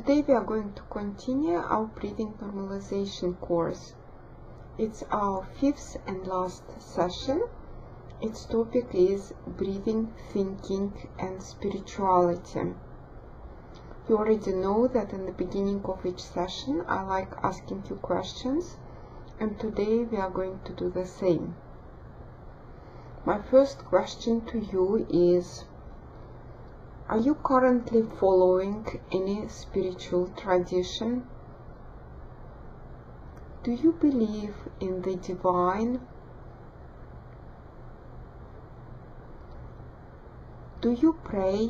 Today we are going to continue our breathing normalization course. It's our 5th and last session. Its topic is breathing, thinking, and spirituality. You already know that in the beginning of each session I like asking you questions, and today we are going to do the same. My first question to you is: are you currently following any spiritual tradition? Do you believe in the divine? Do you pray?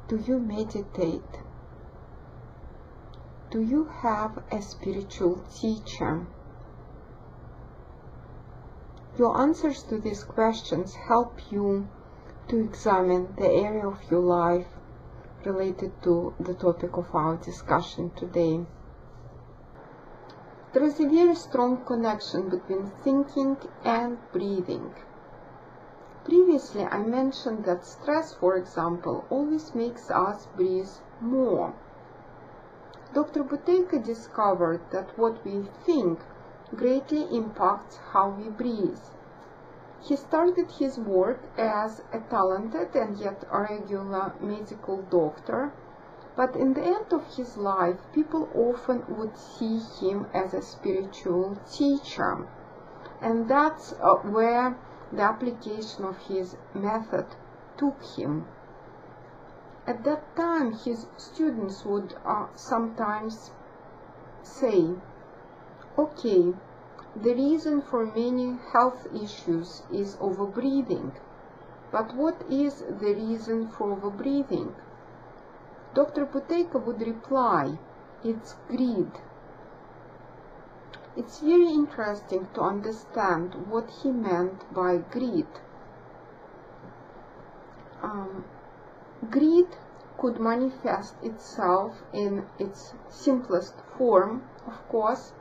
Do you meditate? Do you have a spiritual teacher? Your answers to these questions help you to examine the area of your life related to the topic of our discussion today. There is a very strong connection between thinking and breathing. Previously, I mentioned that stress, for example, always makes us breathe more. Dr. Buteyko discovered that what we think greatly impacts how we breathe. He started his work as a talented and yet regular medical doctor, but in the end of his life, people often would see him as a spiritual teacher, and that's where the application of his method took him. At that time, his students would sometimes say, "Okay, the reason for many health issues is overbreathing. But what is the reason for overbreathing?" Dr. Buteyko would reply, "It's greed." It's very interesting to understand what he meant by greed. Greed could manifest itself in its simplest form, of course,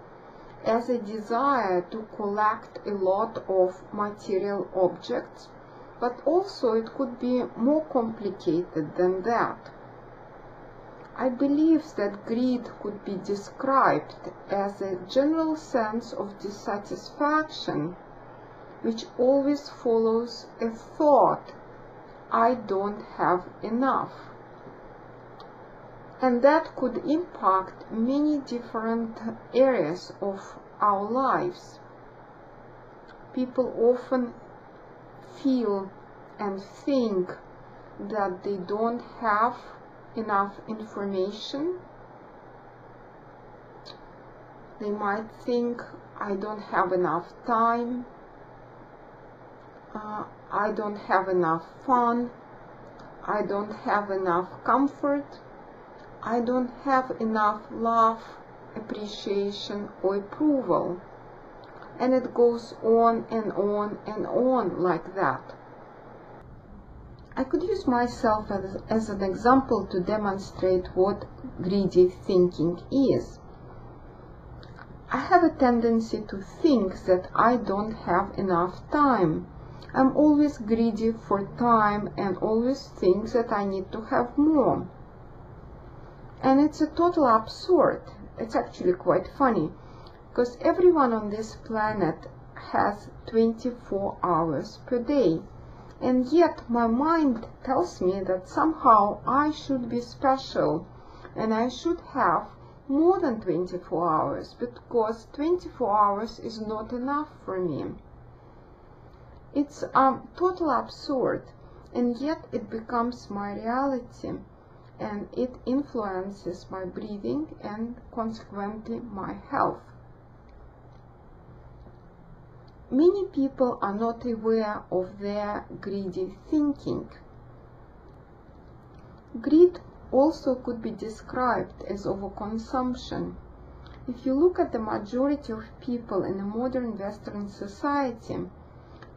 as a desire to collect a lot of material objects, but also it could be more complicated than that. I believe that greed could be described as a general sense of dissatisfaction, which always follows a thought, "I don't have enough." And that could impact many different areas of our lives. People often feel and think that they don't have enough information. They might think, "I don't have enough time, I don't have enough fun, I don't have enough comfort, I don't have enough love, appreciation, or approval." And it goes on and on and on like that. I could use myself as an example to demonstrate what greedy thinking is. I have a tendency to think that I don't have enough time. I'm always greedy for time and always think that I need to have more. And it's a total absurd. It's actually quite funny, because everyone on this planet has 24 hours per day. And yet my mind tells me that somehow I should be special and I should have more than 24 hours, because 24 hours is not enough for me. It's total absurd, and yet it becomes my reality, and it influences my breathing and consequently my health. Many people are not aware of their greedy thinking. Greed also could be described as overconsumption. If you look at the majority of people in a modern Western society,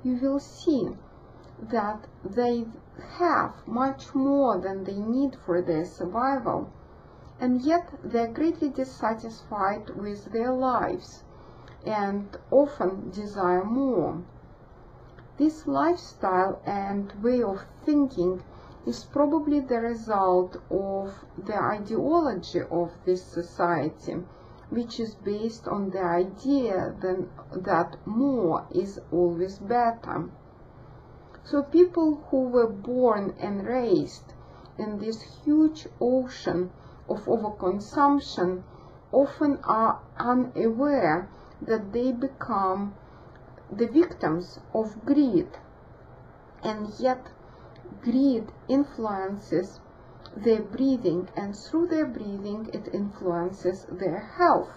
you will see that they have much more than they need for their survival, and yet they are greatly dissatisfied with their lives and often desire more. This lifestyle and way of thinking is probably the result of the ideology of this society, which is based on the idea that more is always better. So people who were born and raised in this huge ocean of overconsumption often are unaware that they become the victims of greed, and yet greed influences their breathing, and through their breathing it influences their health.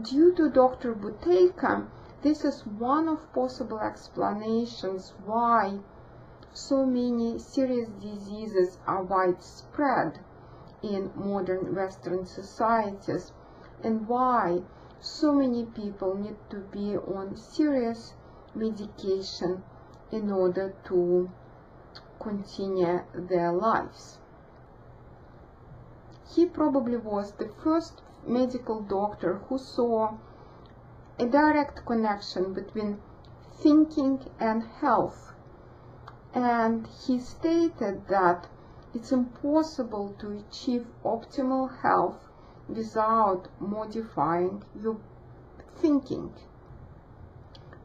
Due to Dr. Buteyko, this is one of possible explanations why so many serious diseases are widespread in modern Western societies, and why so many people need to be on serious medication in order to continue their lives. He probably was the first medical doctor who saw a direct connection between thinking and health, and he stated that it's impossible to achieve optimal health without modifying your thinking.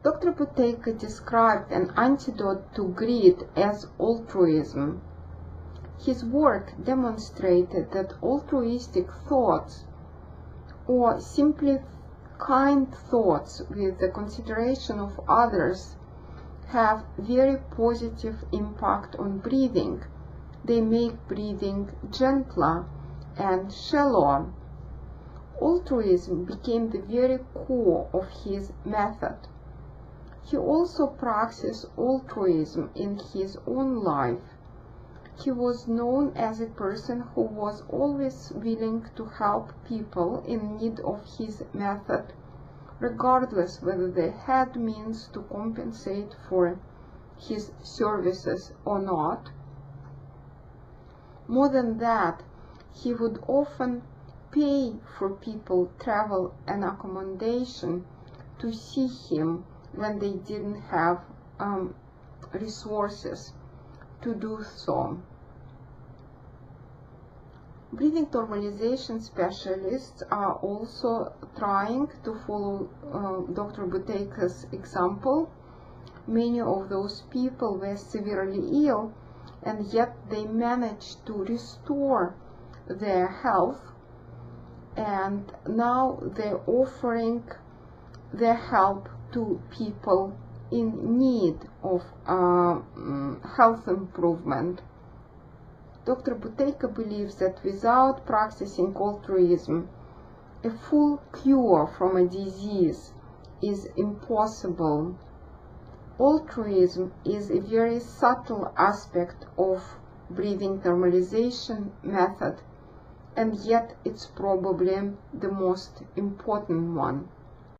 Dr. Buteyko described an antidote to greed as altruism. His work demonstrated that altruistic thoughts, or simply kind thoughts with the consideration of others, have very positive impact on breathing. They make breathing gentler and shallower. Altruism became the very core of his method. He also practiced altruism in his own life. He was known as a person who was always willing to help people in need of his method, regardless whether they had means to compensate for his services or not. More than that, he would often pay for people travel and accommodation to see him when they didn't have resources to do so. Breathing normalization specialists are also trying to follow Dr. Buteyko's example. Many of those people were severely ill, and yet they managed to restore their health, and now they're offering their help to people in need of health improvement. Dr. Buteyko believes that without practicing altruism, a full cure from a disease is impossible. Altruism is a very subtle aspect of breathing normalization method, and yet it's probably the most important one.